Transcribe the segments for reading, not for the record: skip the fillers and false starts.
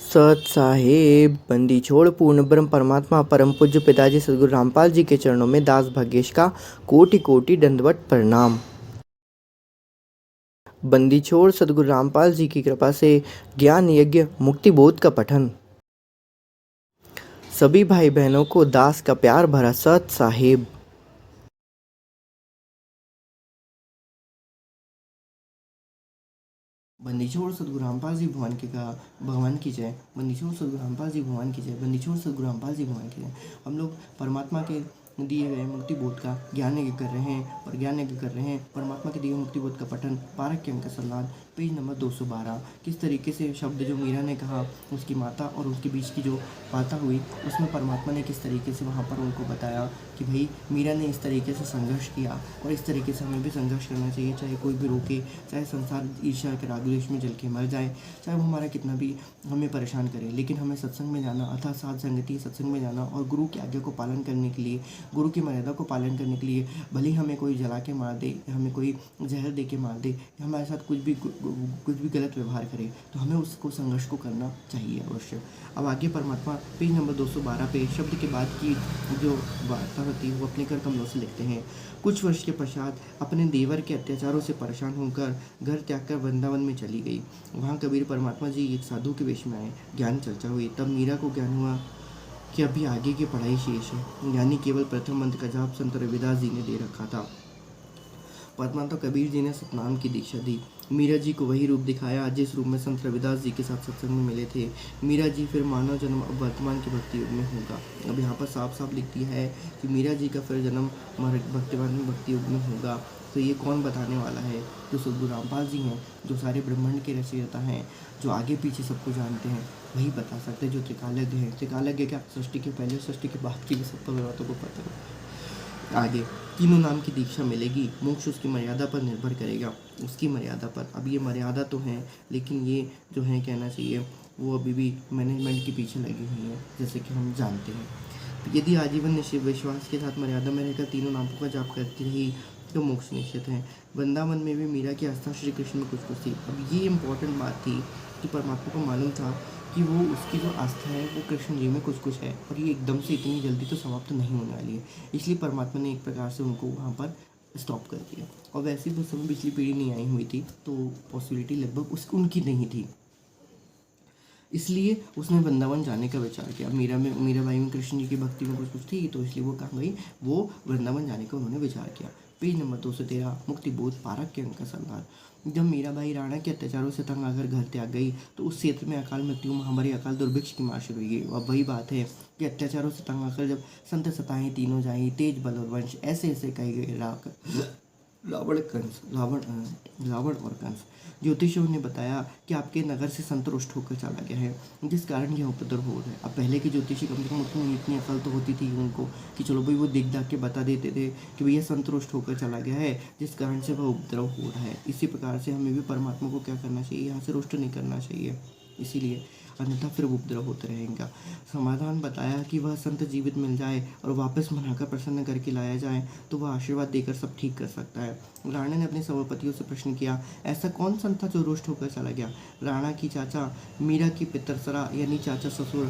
सत साहेब बंदी छोड़ पूर्ण ब्रह्म परमात्मा परम पूज्य पिताजी सदगुरु रामपाल जी के चरणों में दास भाग्येश का कोटि कोटि दंडवत प्रणाम। बंदी छोड़ सदगुरु रामपाल जी की कृपा से ज्ञान यज्ञ मुक्ति बोध का पठन। सभी भाई बहनों को दास का प्यार भरा सत साहेब। बंदीछोड़ सदगुरु रामपाल जी भगवान की जय। बंदीछोड़ सदगुरु रामपाल जी भगवान की जय। बंदीछोड़ सदगुरु रामपाल जी भगवान की जय। हम लोग परमात्मा के दिए गए मुक्ति बोध का ज्ञान यज्ञ कर रहे हैं और ज्ञान यज्ञ कर रहे हैं परमात्मा के दिए मुक्ति बोध का पठन पारक के अंक सलाद पेज नंबर 212। किस तरीके से शब्द जो मीरा ने कहा उसकी माता और उसके बीच की जो वार्ता हुई उसमें परमात्मा ने किस तरीके से वहाँ पर उनको बताया कि भाई मीरा ने इस तरीके से संघर्ष किया और इस तरीके से हमें भी संघर्ष करना चाहिए। चाहे कोई भी रोके, चाहे संसार ईर्ष्या के राग द्वेष में जल के मर जाए, चाहे वो हमारा कितना भी हमें परेशान करे, लेकिन हमें सत्संग में जाना अर्थात साध संगति सत्संग में जाना और गुरु की आज्ञा को पालन करने के लिए, गुरु की मर्यादा को पालन करने के लिए, भले ही हमें कोई जला के मार दे, हमें कोई जहर दे के मार दे, हमारे साथ कुछ भी गलत व्यवहार करे, तो हमें उसको संघर्ष को करना चाहिए अवश्य। अब आगे परमात्मा पेज नंबर 212 पे शब्द के बाद की जो वार्ता होती है वो अपने कर कमलों से लिखते हैं। कुछ वर्ष के पश्चात अपने देवर के अत्याचारों से परेशान होकर घर त्याग कर वृंदावन में चली गई। वहाँ कबीर परमात्मा जी एक साधु के वेश में आए। ज्ञान चर्चा हुई। तब मीरा को ज्ञान हुआ कि अभी आगे की पढ़ाई शेष है, यानी केवल प्रथम मंत्र का जाप संत रविदास जी ने दे रखा था। परमात्मा कबीर जी ने सतनाम की दीक्षा दी। मीरा जी को वही रूप दिखाया जिस रूप में संत रविदास जी के साथ सत्संग में मिले थे। मीरा जी फिर मानव जन्म अब वर्तमान के भक्ति युग में होगा। अब यहाँ पर साफ साफ लिख दिया है कि मीरा जी का फिर जन्म वर्तमान में भक्ति युग में होगा। तो ये कौन बताने वाला है? जो सदगुरु रामपाल जी हैं, जो सारे ब्रह्मांड के रचयिता हैं, जो आगे पीछे सबको जानते हैं, वही बता सकते हैं। जो त्रिकालज्ञ हैं, त्रिकालज्ञ क्या सृष्टि के पहले सृष्टि के बाद की भी सब बातों को पता है। आगे तीनों नाम की दीक्षा मिलेगी। मोक्ष उसकी मर्यादा पर निर्भर करेगा, उसकी मर्यादा पर। अब ये मर्यादा तो है, लेकिन ये जो है कहना चाहिए वो अभी भी मैनेजमेंट के पीछे लगी हुई है, जैसे कि हम जानते हैं। यदि आजीवन निश्चित विश्वास के साथ मर्यादा में रहकर तीनों नामों का जाप करती रही तो मोक्ष निश्चित है। वृंदावन में भी मीरा की आस्था श्री कृष्ण में कुछ कुछ थी। अब ये इम्पोर्टेंट बात थी कि परमात्मा को मालूम था कि वो उसकी जो आस्था है वो कृष्ण जी में कुछ कुछ है और ये एकदम से इतनी जल्दी तो समाप्त नहीं होने वाली है। इसलिए परमात्मा ने एक प्रकार से उनको वहाँ पर स्टॉप कर दिया। और वैसे भी उस समय पिछली पीढ़ी नहीं आई हुई थी, तो पॉसिबिलिटी लगभग उनकी नहीं थी। इसलिए उसने वृंदावन जाने का विचार किया। मीराबाई में कृष्ण जी की भक्ति में कुछ कुछ थी, तो इसलिए वो कहाँ गई, वो वृंदावन जाने का उन्होंने विचार किया। पेज नंबर 213 मुक्ति बोध पारक के अंक का संधान। जब मीराबाई राणा के अत्याचारों से तंग आकर घर त्याग गई तो उस क्षेत्र में अकाल मृत्यु, महामारी, अकाल दुर्भिक्ष की मार शुरू हुई। अब वही बात है कि अत्याचारों से तंग आकर जब संत सताएं तीनों जाई, तेज बल और वंश, ऐसे ऐसे कहे गए रावण और कंस। ज्योतिषियों ने बताया कि आपके नगर से संत रुष्ट होकर चला गया है, जिस कारण यह उपद्रव हो रहा है। अब पहले के ज्योतिषी कम से कम उतनी इतनी अकल तो होती थी उनको कि चलो भाई वो दिख दाख के बता देते थे कि भैया संत रुष्ट होकर चला गया है, जिस कारण से वह उपद्रव हो रहा है। इसी प्रकार से हमें भी परमात्मा को क्या करना चाहिए, यहाँ से रुष्ट नहीं करना चाहिए, इसीलिए अन्यथा फिर उपद्रव होते रहेगा। समाधान बताया कि वह संत जीवित मिल जाए और वापस मनाकर प्रसन्न करके लाया जाए तो वह आशीर्वाद देकर सब ठीक कर सकता है। राणा ने अपने सभापतियों से प्रश्न किया, ऐसा कौन संत था जो रुष्ट होकर चला गया? राणा की चाचा मीरा की पितरसरा यानी चाचा ससुर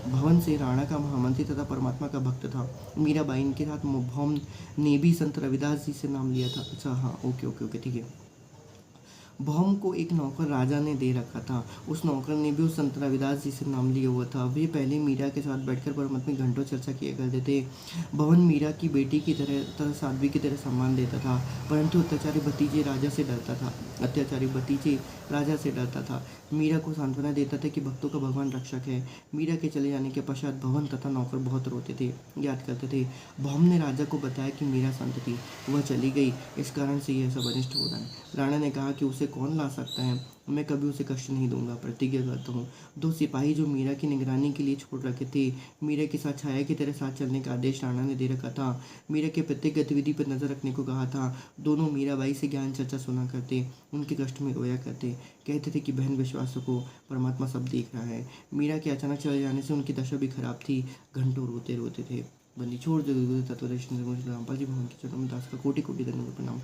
भवन से राणा का महामंत्री तथा परमात्मा का भक्त था। मीराबाई के साथ भौम ने भी संत रविदास जी से नाम लिया था। अच्छा हाँ, ओके ठीक है। भौम को एक नौकर राजा ने दे रखा था। उस नौकर ने भी उस संत रविदास जी से नाम लिया हुआ था। वे पहले मीरा के साथ बैठकर परमात्मा में घंटों चर्चा किया करते थे। भवन मीरा की बेटी की तरह साध्वी की तरह सम्मान देता था, परंतु अत्याचारी भतीजे राजा से डरता था। मीरा को सांत्वना देता था कि भक्तों का भगवान रक्षक है। मीरा के चले जाने के पश्चात भवन तथा नौकर बहुत रोते थे, याद करते थे। भौम ने राजा को बताया कि मीरा संत थी, वह चली गई, इस कारण से यह सब अनिष्ट हो रहा है। राणा ने कहा कि उसे कौन ला सकता है, मैं कभी उसे कष्ट नहीं दूंगा, प्रतिज्ञा करता हूँ। 2 सिपाही जो मीरा की निगरानी के लिए छोड़ रखे थे, मीरा के साथ छाया की तरह साथ चलने का आदेश राणा ने दे रखा था। मीरा के प्रत्येक गतिविधि पर नजर रखने को कहा था। दोनों मीराबाई से ज्ञान चर्चा सुना करते, उनके कष्ट में रोया करते, कहते थे कि बहन विश्वास रखो, परमात्मा सब देख रहा है। मीरा के अचानक चले जाने से उनकी दशा भी खराब थी, घंटों रोते रोते थे। बंदी छोड़ जगदगुरु तत्वदर्शन से मुझे रामपाल जी भगवान के चरणों में दास का कोटि कोटि दंडवत प्रणाम।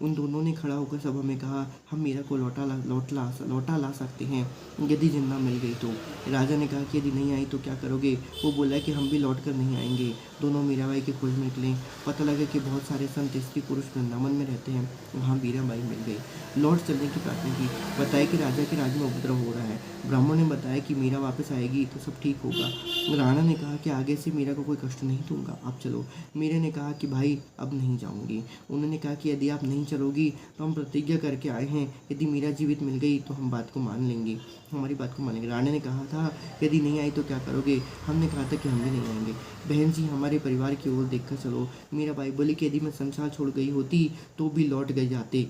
उन दोनों ने खड़ा होकर सभा में कहा, हम मीरा को लौटा ला सकते हैं यदि जिंदा मिल गई तो। राजा ने कहा कि यदि नहीं आई तो क्या करोगे? वो बोला कि हम भी लौट कर नहीं आएंगे। दोनों मीराबाई की खोज में निकले। पता लगा कि बहुत सारे संत स्त्री पुरुष वृंदावन में रहते हैं। वहाँ मीराबाई मिल गई। लौट चलने की प्रार्थना की। बताया कि राजा के राज्य में उपद्रव हो रहा है। ब्राह्मण ने बताया कि मीरा वापस आएगी तो सब ठीक होगा। राणा ने कहा कि आगे से मीरा को कोई कष्ट नहीं दूंगा, आप चलो। मीरा ने कहा कि भाई अब नहीं जाऊंगी। उन्होंने कहा कि यदि आप नहीं चलोगी तो हम प्रतिज्ञा करके आए हैं, यदि मीरा जीवित मिल गई तो हम बात को मान लेंगे, हमारी बात को मान लेंगे। राणा ने कहा था यदि नहीं आई तो क्या करोगे? हमने कहा था कि हम भी नहीं आएंगे। बहन जी हमारे परिवार की ओर देखकर चलो। मीराबाई बोली कि यदि मैं संसार छोड़ गई होती तो भी लौट गए जाते,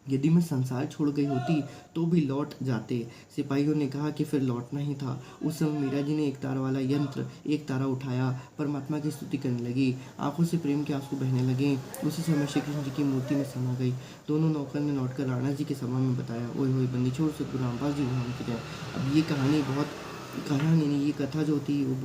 यदि मैं संसार छोड़ गई होती तो भी लौट जाते। सिपाहियों ने कहा कि फिर लौटना ही था। उस समय मीरा जी ने एक तार वाला यंत्र एक तारा उठाया, परमात्मा की स्तुति करने लगी। आंखों से प्रेम के आंसू बहने लगे। उसी समय श्री कृष्ण जी की मूर्ति में समा गई। दोनों नौकर ने लौटकर राणा जी की सभा में बताया। ओए होए बंदी छोड़ सतगुरु रामपाल जी भगवान की जय। अब ये कहानी ये कथा जो थी वो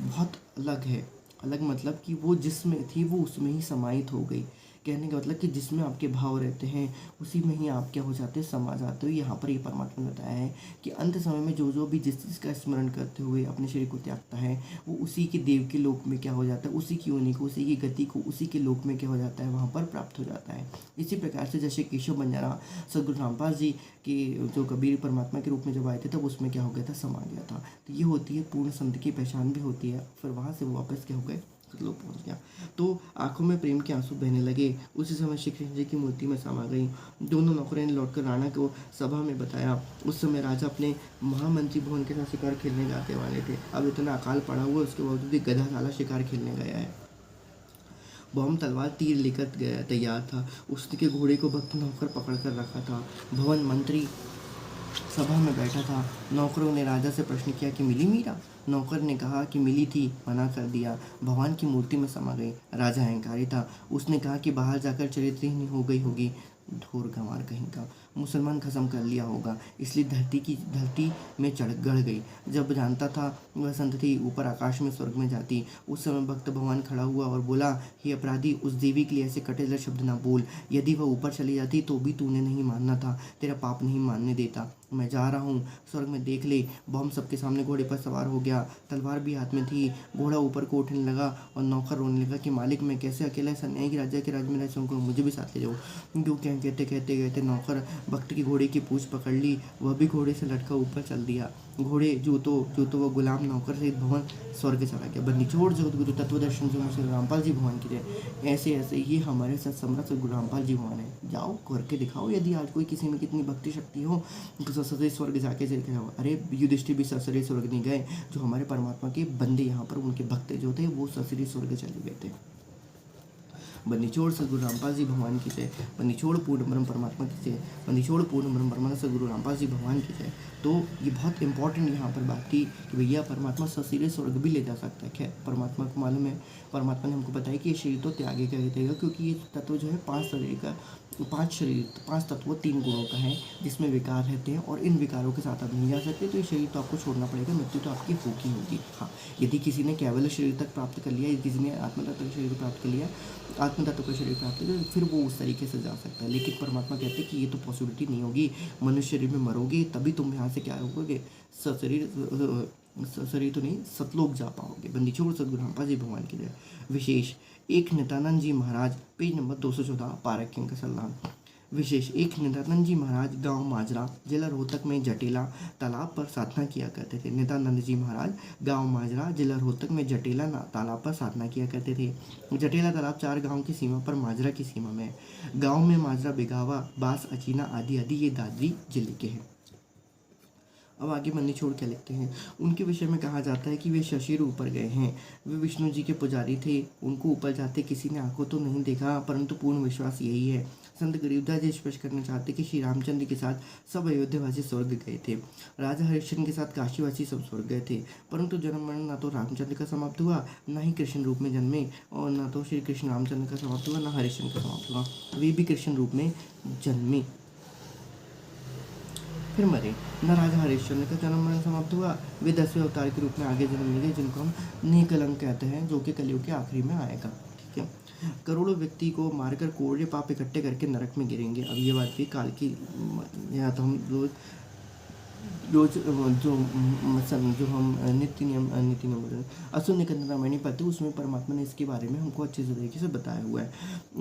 बहुत अलग है। अलग मतलब कि वो जिसमें थी वो उसमें ही समाहित हो गई। कहने का मतलब कि जिसमें आपके भाव रहते हैं उसी में ही आप क्या हो जाते हैं, समा जाते हो। यहाँ पर ये परमात्मा ने बताया है कि अंत समय में जो भी जिस चीज़ का स्मरण करते हुए अपने शरीर को त्यागता है वो उसी के देव के लोक में क्या हो जाता है, उसी की योनि को, उसी की गति को, उसी के लोक में क्या हो जाता है, वहाँ पर प्राप्त हो जाता है। इसी प्रकार से जैसे केशव बंजारा सदगुरु रामपाल जी के जो कबीर परमात्मा के रूप में जब आए थे तब उसमें क्या हो गया था, समा गया था। तो ये होती है पूर्ण संत की पहचान भी होती है। फिर वहाँ से वो वापस क्या हो गए, लोग पहुंच गया। तो आंखों में प्रेम के आंसू बहने लगे। उसी समय श्री कृष्ण जी की मूर्ति में समा गई। दोनों नौकरों ने लौटकर राणा को सभा में बताया। उस समय राजा अपने महामंत्री भवन के साथ शिकार खेलने जाते वाले थे। अब इतना अकाल पड़ा हुआ उसके बावजूद भी गधा साला शिकार खेलने गया है। बम तलवार तीर लेकर गया तैयार था। उसके घोड़े को भक्त नौकर पकड़ कर रखा था। भवन मंत्री सभा में बैठा था। नौकरों ने राजा से प्रश्न किया कि मिली मीरा? नौकर ने कहा कि मिली थी, मना कर दिया। भगवान की मूर्ति में समा गई। राजा अहंकारी था। उसने कहा कि बाहर जाकर चरित्रहीन हो गई होगी। ढोर गंवार कहीं का, मुसलमान खत्म कर लिया होगा, इसलिए धरती में गड़ गई। जब जानता था वह संत थी, ऊपर आकाश में स्वर्ग में जाती। उस समय भक्त भगवान खड़ा हुआ और बोला, हे अपराधी, उस देवी के लिए ऐसे कटेला शब्द ना बोल। यदि वह ऊपर चली जाती तो भी तूने नहीं मानना था, तेरा पाप नहीं मानने देता। मैं जा रहा हूँ, स्वर्ग में देख ले। बम सबके सामने घोड़े पर सवार हो गया। तलवार भी हाथ में थी। घोड़ा ऊपर को उठने लगा और नौकर रोने लगा कि मालिक, मैं कैसे अकेला इस अन्यायी राजा के राज्य में रह सकूँ, मुझे भी साथ ले जाओ। क्यों क्या कहते नौकर भक्त की घोड़े की पूंछ पकड़ ली। वह भी घोड़े से लटका ऊपर चल दिया। घोड़े जूतो व गुलाम नौकर सहित भवन स्वर्ग चला गया। बंदी छोड़ जगदगुरु तत्वदर्शन जो श्री रामपाल जी भगवान की जय। ऐसे ये हमारे साथ सम्राट श्री गुरु रामपाल जी भगवान है। जाओ करके दिखाओ, यदि आज कोई किसी में कितनी भक्ति शक्ति हो तो ससुरे स्वर्ग जाके चले जाओ। अरे युधिष्ठिर भी ससुरे स्वर्ग नहीं गए। जो हमारे परमात्मा के बंदे यहाँ पर उनके भक्त जो थे वो ससुरे स्वर्ग चले गए थे। बंदीछोड़ सदगुरु रामपाल जी भगवान की जय। बंदीछोड़ पूर्ण ब्रह्म परमात्मा की जय। बंदीछोड़ पूर्ण ब्रह्म परमात्मा सदगुरु रामपाल जी भगवान की जय। तो ये बहुत इंपॉर्टेंट यहाँ पर बात थी कि भैया परमात्मा ससीरे स्वर्ग भी ले जा सकता है। खैर परमात्मा को मालूम है, परमात्मा ने हमको बताया कि ये शरीर तो त्यागे का ही देगा, क्योंकि ये तत्व जो है पांच तत्व 3 गुणों का है, जिसमें विकार रहते हैं और इन विकारों के साथ आप नहीं जा सकते। तो ये शरीर तो आपको छोड़ना पड़ेगा, मृत्यु तो आपकी होगी। हाँ, यदि किसी ने केवल शरीर तक प्राप्त कर लिया, यदि किसी ने आत्म तत्व का शरीर प्राप्त कर लिया, आत्म तत्व का शरीर प्राप्त कर, फिर वो उस तरीके से जा सकता है। लेकिन परमात्मा कहते हैं कि ये तो पॉसिबिलिटी नहीं होगी। मनुष्य शरीर में मरोगे तभी तुम यहाँ से क्या होगे, शरीर तो नहीं, सतलोक जा पाओगे। बंदीछोड़ सदगुरु रामपाल जी भगवान की जय। विशेष एक नित्यानंद जी महाराज, पेज नंबर 214, पारक्यं का सलाम। विशेष एक नित्यानंद जी महाराज गांव माजरा, जिला रोहतक में जटेला तालाब पर साधना किया करते थे। नित्यानंद जी महाराज गांव माजरा, जिला रोहतक में जटेला तालाब पर साधना किया करते थे। जटेला तालाब 4 गांव की सीमा पर माजरा की सीमा में। गांव में माजरा, बिगावा, बास, अचीना आदि ये दादरी जिले के हैं। अब आगे बंदीछोड़ क्या लिखते हैं, उनके विषय में कहा जाता है कि वे शशीर ऊपर गए हैं। वे विष्णु जी के पुजारी थे। उनको ऊपर जाते किसी ने आंखों तो नहीं देखा, परंतु पूर्ण विश्वास यही है। संत गरीबदास जी स्पष्ट करना चाहते कि श्री रामचंद्र के साथ सब अयोध्यावासी स्वर्ग गए थे। राजा हरिश्चंद्र के साथ काशीवासी सब स्वर्ग गए थे, परंतु जन्म मरण ना तो रामचंद्र का समाप्त हुआ, ना ही कृष्ण रूप में जन्मे, और ना तो श्री कृष्ण रामचंद्र का समाप्त हुआ, ना हरिश्चंद्र का समाप्त हुआ। वे भी कृष्ण रूप में जन्मे। फिर मरे। न राजा हरिश्चंद्र का जन्म मरण समाप्त हुआ, वे 10वें अवतार के रूप में आगे जन्म लिए जिनको हम निकलंक कहते हैं, जो कि कलयुग के आखिरी में आएगा। ठीक है। करोड़ों व्यक्ति को मारकर कोड़े पाप इकट्ठे करके नरक में गिरेंगे। अब ये बात भी काल की, यहाँ तो हम रोज रोज जो हम नीति नियम असुर निकंदन रामायणी पढ़ते, उसमें परमात्मा ने इसके बारे में हमको अच्छे से तरीके से बताया हुआ है।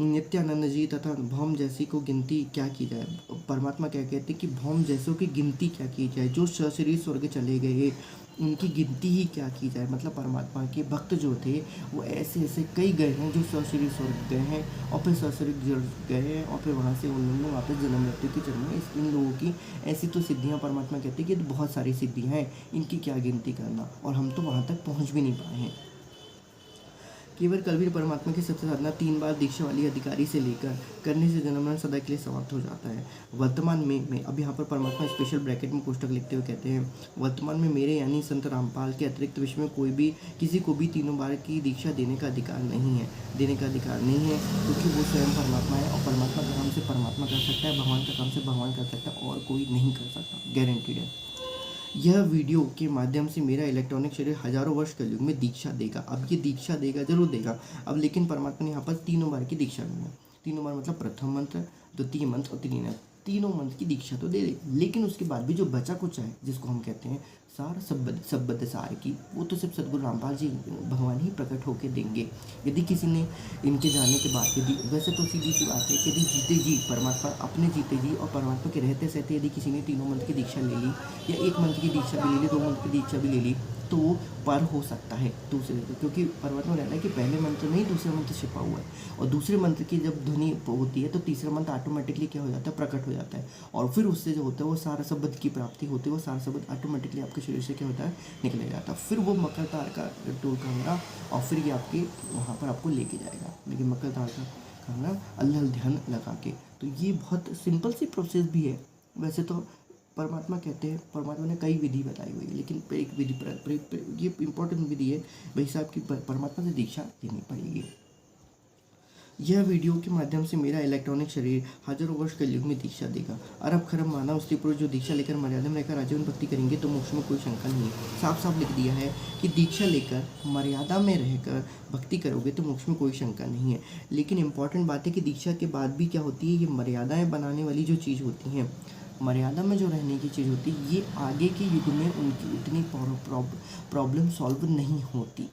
नित्यानंद जी तथा भौम जैसी को गिनती क्या की जाए। परमात्मा क्या कहते हैं कि भौम जैसों की गिनती क्या की जाए, जो सशरीर स्वर्ग चले गए उनकी गिनती ही क्या की जाए। मतलब परमात्मा के भक्त जो थे वो ऐसे ऐसे कई गए हैं जो सशरीर स्वर्ग गए हैं और फिर सशरीर गए हैं और फिर वहाँ से उन्होंने वापस जन्म मृत्यु की चरण में। इन लोगों की ऐसी तो सिद्धियाँ परमात्मा कहते हैं कि बहुत सारी सिद्धियाँ हैं, इनकी क्या गिनती करना, और हम तो वहाँ तक पहुँच भी नहीं पाए हैं। केवल कलवीर परमात्मा की सत्य साधना 3 बार दीक्षा वाली अधिकारी से लेकर करने से जन्म मरण सदा के लिए समाप्त हो जाता है। वर्तमान में अब यहाँ पर परमात्मा स्पेशल ब्रैकेट में कोष्टक लिखते हुए कहते हैं, वर्तमान में मेरे यानी संत रामपाल के अतिरिक्त विश्व में कोई भी किसी को भी 3 बार की दीक्षा देने का अधिकार नहीं है, क्योंकि वो स्वयं परमात्मा है और परमात्मा का काम से परमात्मा कर सकता है, भगवान का काम से भगवान कर सकता है, और कोई नहीं कर सकता, गारंटीड है। यह वीडियो के माध्यम से मेरा इलेक्ट्रॉनिक शरीर हजारों वर्ष कलयुग में दीक्षा देगा। अब ये दीक्षा देगा, जरूर देगा। अब लेकिन परमात्मा ने यहाँ पर 3 बार की दीक्षा दी है। 3 बार मतलब प्रथम मंत्र, द्वितीय मंत्र और तृतीय, तीनों मंत्र की दीक्षा तो दे दे, लेकिन उसके बाद भी जो बचा कुछ है, जिसको हम कहते हैं सार सबद सार की, वो तो सिर्फ सदगुरु रामपाल जी भगवान ही प्रकट होकर देंगे। यदि किसी ने इनके जाने के बाद, यदि वैसे तो सीधी सी बात है कि यदि जीते जी परमात्मा अपने जीते जी और परमात्मा के रहते सहते यदि किसी ने 3 मंत्र की दीक्षा ले ली या 1 मंत्र की दीक्षा भी ले ली, 2 मंत्र की दीक्षा भी ले ली, तो वो पर हो सकता है दूसरे को, क्योंकि परमात्मा रहता है कि पहले मंत्र में ही दूसरे मंत्र छिपा हुआ है, और दूसरे मंत्र की जब ध्वनि होती है तो तीसरा मंत्र ऑटोमेटिकली क्या हो जाता है, प्रकट हो जाता है, और फिर उससे जो होता है वो सारा शब्द की प्राप्ति होती है, वो सारा शब्द ऑटोमेटिकली आपके शरीर से क्या होता है, निकल जाता है। फिर वो मकर तार का टूल कांगड़ा, और फिर ये आपके वहाँ पर आपको लेके जाएगा, लेकिन मकर तार का कांगड़ा अल्लाह ध्यान लगा के। तो ये बहुत सिंपल सी प्रोसेस भी है। वैसे तो परमात्मा कहते हैं, परमात्मा ने कई विधि बताई हुई है, लेकिन एक विधि ये इम्पोर्टेंट विधि है, भाई साहब की परमात्मा से दीक्षा लेनी पड़ेगी। यह वीडियो के माध्यम से मेरा इलेक्ट्रॉनिक शरीर हजारों वर्ष कलयुग में दीक्षा देगा। अरब खरब मानव स्त्री पुरुष जो दीक्षा लेकर मर्यादा में रहकर आजीवन भक्ति करेंगे तो मोक्ष में कोई शंका नहीं है। साफ साफ लिख दिया है कि दीक्षा लेकर मर्यादा में रहकर भक्ति करोगे तो मोक्ष में कोई शंका नहीं है। लेकिन इंपॉर्टेंट बात है कि दीक्षा के बाद भी क्या होती है, ये मर्यादाएँ बनाने वाली जो चीज़ होती हैं, मर्यादा में जो रहने की चीज़ होती है, ये आगे के युग में उनकी उतनी प्रॉब्लम सॉल्व नहीं होती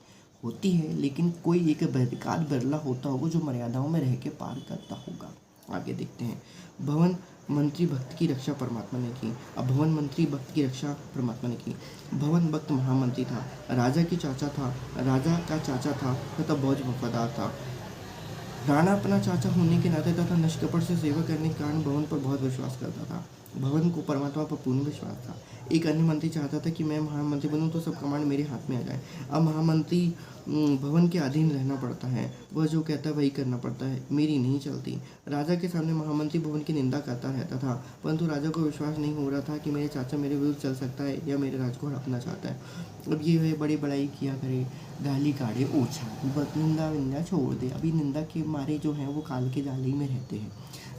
है, लेकिन कोई एक एकाध बिरला होता होगा जो मर्यादाओं में रह के पार करता होगा। आगे देखते हैं। भवन मंत्री भक्त की रक्षा परमात्मा ने की। अब भवन मंत्री भक्त की रक्षा परमात्मा ने की। भवन भक्त महामंत्री था, राजा का चाचा था तथा बहुत वफादार था। राणा अपना चाचा होने के नाते तथा निष्कपट से सेवा करने के कारण भवन पर बहुत विश्वास करता था। भवन को परमात्मा पर पूर्ण विश्वास था। एक अन्य मंत्री चाहता था कि मैं महामंत्री बनूं तो सब कमांड मेरे हाथ में आ जाए। अब महामंत्री भवन के अधीन रहना पड़ता है, वह जो कहता है वही करना पड़ता है, मेरी नहीं चलती। राजा के सामने महामंत्री भवन की निंदा करता रहता था, परंतु राजा को विश्वास नहीं हो रहा था कि मेरे चाचा मेरे विरुद्ध चल सकता है या मेरे राज को हड़पना चाहता है। अब ये है, बड़ी बड़ाई किया करे, गाली काढ़े ओछा, बस निंदा विंदा छोड़ दे। अभी निंदा के मारे जो हैं वो काल के जाल ही में रहते हैं।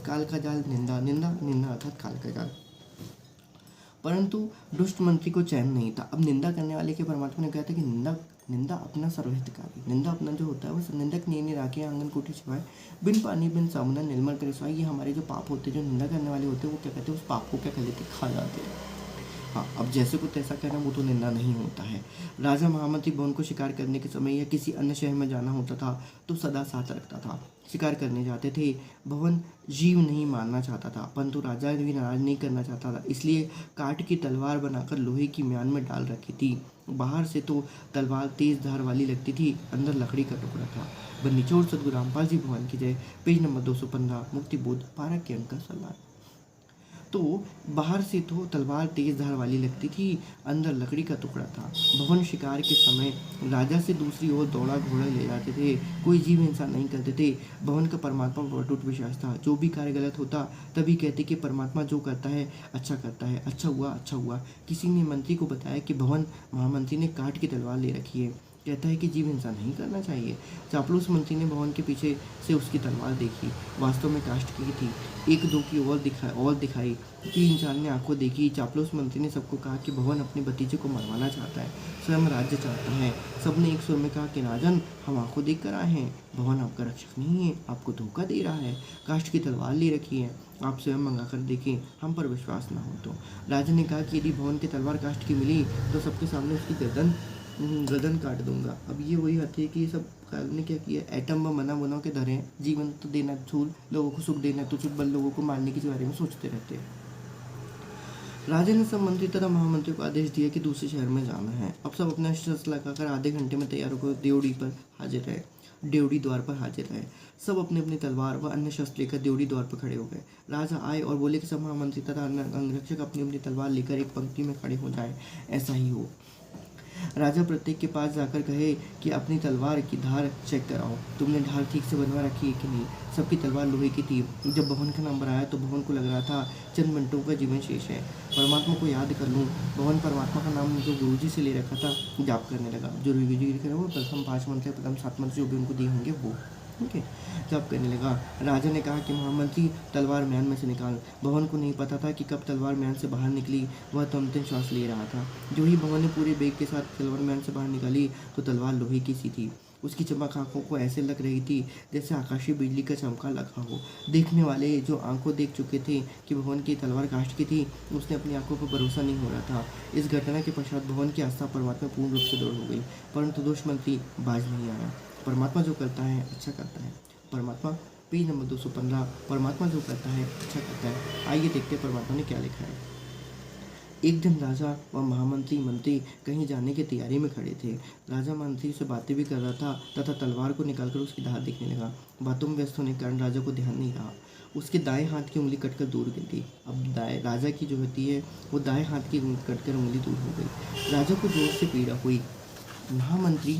काल का जाल निंदा, निंदा निंदा अर्थात काल का जाल। परंतु दुष्ट मंत्री को चैन नहीं था। अब निंदा करने वाले के परमात्मा ने कहा था कि निंदा अपना सर्वहितकारी, निंदा अपना जो होता है वो निंदक ने राखे आंगन कोठी छिपाए, बिन पानी बिन साबुना निर्मल करे सिवाय। ये हमारे जो पाप होते हैं, जो निंदा करने वाले होते हैं, वो क्या कहते हैं, उस पाप को क्या कर लेते, खा जाते हैं। हाँ, अब जैसे को तैसा कहना वो तो निंदा नहीं होता है। राजा महामंत्री भवन को शिकार करने के समय या किसी अन्य शहर में जाना होता था तो सदा साथ रखता था। शिकार करने जाते थे, भवन जीव नहीं मारना चाहता था, परंतु राजा भी नाराज नहीं करना चाहता था, इसलिए काठ की तलवार बनाकर लोहे की म्यान में डाल रखी थी। बाहर से तो तलवार तेज धार वाली लगती थी, अंदर लकड़ी का टुकड़ा था। बन्नीचोड़ सदगुरु रामपाल जी भगवान की जय। पेज नंबर 215, मुक्ति बोध 12 के अंक का सवाल। तो बाहर से तो तलवार तेज धार वाली लगती थी, अंदर लकड़ी का टुकड़ा था। भवन शिकार के समय राजा से दूसरी ओर दौड़ा घोड़ा ले जाते थे, कोई जीव हिंसा नहीं करते थे। भवन का परमात्मा पर अटूट विश्वास था। जो भी कार्य गलत होता तभी कहते कि परमात्मा जो करता है अच्छा करता है, अच्छा हुआ अच्छा हुआ। किसी ने मंत्री को बताया कि भवन महामंत्री ने काठ की तलवार ले रखी है, कहता है कि जीव हिंसा नहीं करना चाहिए। चापलूस मंत्री ने भवन के पीछे से उसकी तलवार देखी, वास्तव में काष्ठ की थी। एक दो की और दिखाई, 3-4 ने आंखों देखी। चापलूस मंत्री ने सबको कहा कि भवन अपने भतीजे को मरवाना चाहता है, स्वयं राज्य चाहता है। सबने एक सुर में कहा कि राजन, हम आंखों देख कर आए हैं, भवन आपका रक्षक नहीं है, आपको धोखा दे रहा है, काष्ठ की तलवार ले रखी है, आप स्वयं मंगा कर देखें, हम पर विश्वास न हो तो। राजा ने कहा कि यदि भवन की तलवार काष्ठ की मिली तो सबके सामने उसकी गर्दन काट दूंगा। अब ये वही बात है कि ये सब ने क्या किया, एटम बम बना के धरे हैं। जीवन तो देना झूल, लोगों को सुख देना तो चुप, बल लोगों को मारने के बारे में सोचते रहते हैं। राजा ने सब मंत्री तथा महामंत्री को आदेश दिया कि दूसरे शहर में जाना है। अब सब अपना शस्त्र लगाकर आधे घंटे में तैयार होकर देवड़ी द्वार पर हाजिर रहे। सब अपनी अपनी तलवार व अन्य शस्त्र लेकर देवड़ी द्वार पर खड़े हो गए। राजा आए और बोले कि सब महामंत्री तथा अंगरक्षक अपनी अपनी तलवार लेकर एक पंक्ति में खड़े हो जाए, ऐसा ही हो। राजा प्रत्येक के पास जाकर कहे कि अपनी तलवार की धार चेक कराओ, तुमने धार ठीक से बनवा रखी है कि नहीं। सबकी तलवार लोहे की थी। जब भवन का नंबर आया तो भवन को लग रहा था चंद मिनटों का जीवन शेष है, परमात्मा को याद कर लूँ। भवन परमात्मा का नाम जो गुरुजी से ले रखा था जाप करने लगा। जो गुरुजी वो प्रथम 5 मंत्र, प्रथम 7 मंत्र जो भी उनको दिए होंगे वो, ठीक है, जब करने लगा। राजा ने कहा कि महामंत्री, तलवार म्यान में से निकाल। भवन को नहीं पता था कि कब तलवार म्यान से बाहर निकली, वह तो अंतिम श्वास ले रहा था। जो ही भवन ने पूरे बेग के साथ तलवार म्यान से बाहर निकाली तो तलवार लोहे की सी थी। उसकी चमक आंखों को ऐसे लग रही थी जैसे आकाशीय बिजली का चमका लगा हो। देखने वाले जो आंखों देख चुके थे कि भवन की तलवार काष्ठ की थी, उसने अपनी आंखों पर भरोसा नहीं हो रहा था। इस घटना के पश्चात भवन की आस्था परमात्मा पूर्ण रूप से दृढ़ हो गई, परंतु दोष मंत्री बाज नहीं आया। परमात्मा जो करता है अच्छा करता है। परमात्मा, पेज नंबर 215। परमात्मा जो करता है अच्छा करता है। आइए देखते हैं परमात्मा ने क्या लिखा है। एक दिन राजा व मंत्री कहीं जाने की तैयारी में खड़े थे। राजा मंत्री से बातें भी कर रहा था तथा तलवार को निकालकर उसकी धार देखने लगा। बातों में व्यस्त होने के कारण राजा को ध्यान नहीं रहा। उसके दाएं हाथ की उंगली कटकर दूर गिर गई। अब राजा की जो होती है वो दाएं हाथ की कटकर उंगली दूर हो गई। राजा को जोर से पीड़ा हुई। महामंत्री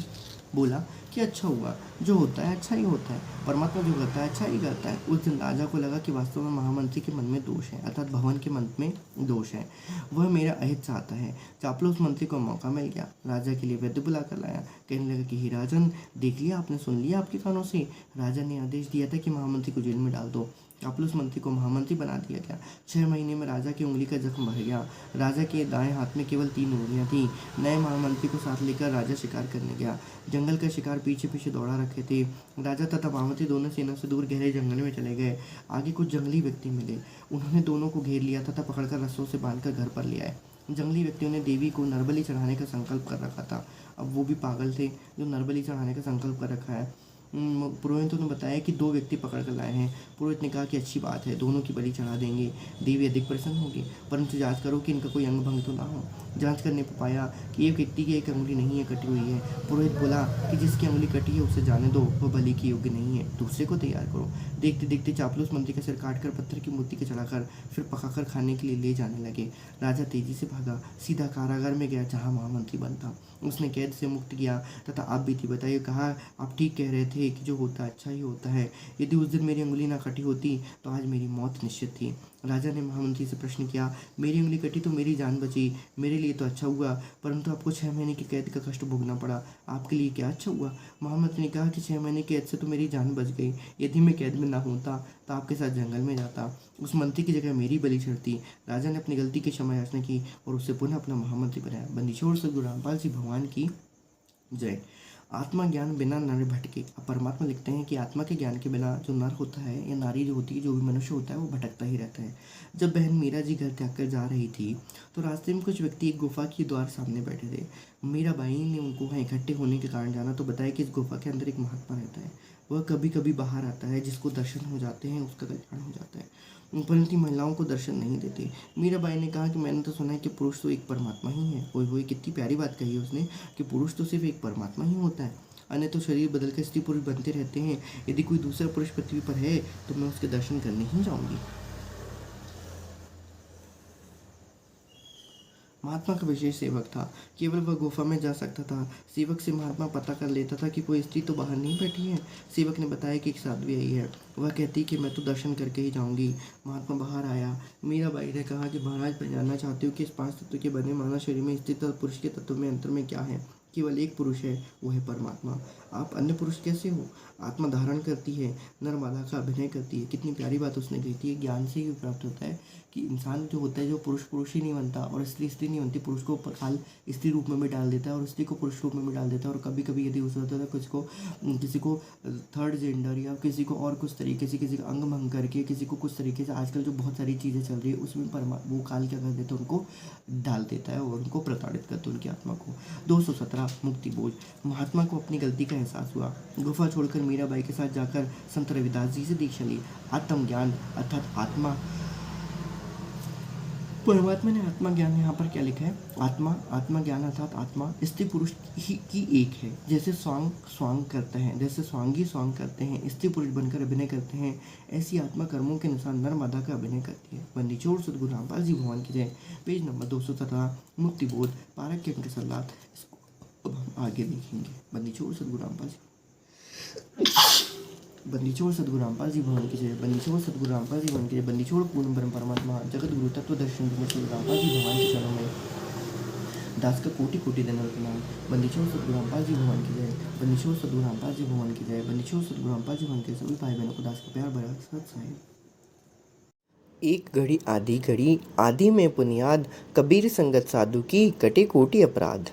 बोला कि अच्छा हुआ, जो होता है अच्छा ही होता है, परमात्मा जो करता है अच्छा ही करता है। उस दिन राजा को लगा कि वास्तव में महामंत्री के मन में दोष है, अर्थात भवन के मन में दोष है, वह मेरा अहित चाहता है। चापलूस मंत्री को मौका मिल गया। राजा के लिए वैद्य बुला कर लाया। कहने लगा कि हे राजन, देख लिया आपने, सुन लिया आपके कानों से। राजा ने आदेश दिया था कि महामंत्री को जेल में डाल दो। चापलूस मंत्री को महामंत्री बना दिया गया। 6 महीने में राजा की उंगली का जख्म भर गया। राजा के दाएं हाथ में केवल 3 उंगलियां थीं। नए महामंत्री को साथ लेकर राजा शिकार करने गया। जंगल का शिकार पीछे पीछे दौड़ा रखे थे। राजा तथा महामंत्री दोनों सेना से दूर गहरे जंगल में चले गए। आगे कुछ जंगली व्यक्ति मिले। उन्होंने दोनों को घेर लिया तथा पकड़कर रस्सों से बांधकर घर पर ले आए। जंगली व्यक्तियों ने देवी को नरबलि चढ़ाने का संकल्प कर रखा था। अब वो भी पागल थे जो नरबलि चढ़ाने का संकल्प कर रखा है। पुरोहितों ने बताया कि 2 व्यक्ति पकड़ कर लाए हैं। पुरोहित ने कहा कि अच्छी बात है, दोनों की बलि चढ़ा देंगे, देवी अधिक प्रसन्न होगी, परंतु जांच करो कि इनका कोई अंग भंग तो ना हो। जांच करने पर पाया कि एक व्यक्ति की एक अंगुली नहीं है, कटी हुई है। पुरोहित बोला कि जिसकी अंगुली कटी है उसे जाने दो, वह बलि की योग्य नहीं है, दूसरे को तैयार करो। देखते देखते चापलूस मंत्री का सिर काटकर पत्थर की मूर्ति के चढ़ाकर फिर पकाकर खाने के लिए ले जाने लगे। राजा तेजी से भागा, सीधा कारागार में गया जहाँ महामंत्री बंद था। उसने कैद से मुक्त किया तथा आप बीती बताइए, कहा आप ठीक कह रहे थे कि जो होता है अच्छा ही होता है। यदि उस दिन मेरी उंगली ना कटी होती तो आज मेरी मौत निश्चित थी। राजा ने महामंत्री से प्रश्न किया, मेरी उंगली कटी तो मेरी जान बची, मेरे लिए तो अच्छा हुआ, परंतु आपको 6 महीने की कैद का कष्ट भोगना पड़ा, आपके लिए क्या अच्छा हुआ। महामंत्री ने कहा कि 6 महीने कैद से तो मेरी जान बच गई, यदि मैं कैद में ना होता तो आपके साथ जंगल में जाता, उस मंत्री की जगह मेरी बलि चढ़ती। राजा ने अपनी गलती की क्षमा याचना की और उससे पुनः अपना महामंत्री बनाया। बंदी छोड़ सद्गुरु रामपाल जी भगवान की जय। आत्मा ज्ञान बिना नर भटके। अब परमात्मा लिखते हैं कि आत्मा के ज्ञान के बिना जो नर होता है या नारी जो होती है, जो भी मनुष्य होता है, वो भटकता ही रहता है। जब बहन मीरा जी घर त्याग कर जा रही थी तो रास्ते में कुछ व्यक्ति एक गुफा के द्वार सामने बैठे थे। मीराबाई ने उनको वहाँ इकट्ठे होने के कारण जाना तो बताया कि इस गुफा के अंदर एक महात्मा रहता है, वह कभी कभी बाहर आता है, जिसको दर्शन हो जाते हैं उसका कल्याण हो जाता है, परंतु महिलाओं को दर्शन नहीं देते। मीराबाई ने कहा कि मैंने तो सुना है कि पुरुष तो एक परमात्मा ही है। ओए होए, कितनी प्यारी बात कही है उसने कि पुरुष तो सिर्फ एक परमात्मा ही होता है, अन्य तो शरीर बदल कर स्त्री पुरुष बनते रहते हैं। यदि कोई दूसरा पुरुष पृथ्वी पर है तो मैं उसके दर्शन करने ही जाऊंगी। महात्मा का विशेष सेवक था, केवल वह गुफा में जा सकता था। सेवक से महात्मा पता कर लेता था कि कोई स्त्री तो बाहर नहीं बैठी है। सेवक ने बताया कि एक साध्वी आई है, वह कहती कि मैं तो दर्शन करके ही जाऊंगी। महात्मा बाहर आया। मीराबाई ने कहा कि महाराज, मैं जानना चाहती हूँ कि इस 5 तत्व के बने मानव शरीर में स्त्री तथा पुरुष के तत्व में अंतर में क्या है, केवल एक पुरुष है, वो है परमात्मा। आप अन्य पुरुष कैसे हो? आत्मा धारण करती है, नर मादा का अभिनय करती है। कितनी प्यारी बात उसने कही थी। ज्ञान से ही प्राप्त होता है कि इंसान जो होता है, जो पुरुष पुरुष ही नहीं बनता और स्त्री स्त्री नहीं बनती, पुरुष को काल स्त्री रूप में भी डाल देता है और स्त्री को पुरुष रूप में भी डाल देता है। और कभी कभी यदि उसे होता है तो किसी को थर्ड जेंडर या किसी को और कुछ तरीके से, किसी का अंग भंग करके, किसी को कुछ तरीके से, आजकल जो बहुत सारी चीज़ें चल रही है उसमें वो काल क्या कर देता है, उनको डाल देता है और उनको प्रताड़ित करता है, उनकी आत्मा को। 217 मुक्ति बोझ। महात्मा को अपनी गलती का एहसास हुआ। गुफा छोड़कर मीराबाई के साथ जाकर संत रविदास जी से दीक्षा ली। आत्मज्ञान अर्थात आत्मा, परमात्मा ने आत्मज्ञान यहाँ पर क्या लिखा है? आत्मज्ञान अर्थात आत्मा स्त्री पुरुष ही की एक है। जैसे स्वांग करते हैं, जैसे स्वांगी स्वांग करते हैं, स्त्री पुरुष बनकर अभिनय करते हैं, ऐसी आत्मा कर्मों के अनुसार नर मादा का अभिनय करती है। बंदी छोड़ सद्गुरु रामपाल जी भगवान की जय। पेज नंबर 217 मुक्ति बोध, पारक के अंक सलाह। इसको अब हम आगे देखेंगे। बंदी छोड़ सद्गुरु रामपाल जी, बंदी छोड़ सद्गुरु रामपाल जी भगवान की जय। बंदी छोड़ सद्गुरु रामपाल जी भगवान की जय। बंदी छोड़ पूर्ण ब्रह्म परमात्मा जगत गुरु तत्व दर्शन सद्गुरु रामपाल जी भगवान के चरणों में दास का कोटि कोटि दंडवत प्रणाम। बंदी छोड़ सद्गुरु रामपाल जी भगवान की जय। बंदी छोड़ सद्गुरु रामपाल जी भगवान की जय। बंदी छोड़ सद्गुरु रामपाल जी भगवान के सभी भाई बहनों को दास का प्यार भरा सत साहिब। एक घड़ी आधी घड़ी, आदि में बुनियाद, कबीर संगत साधु की कटे कोटि अपराध।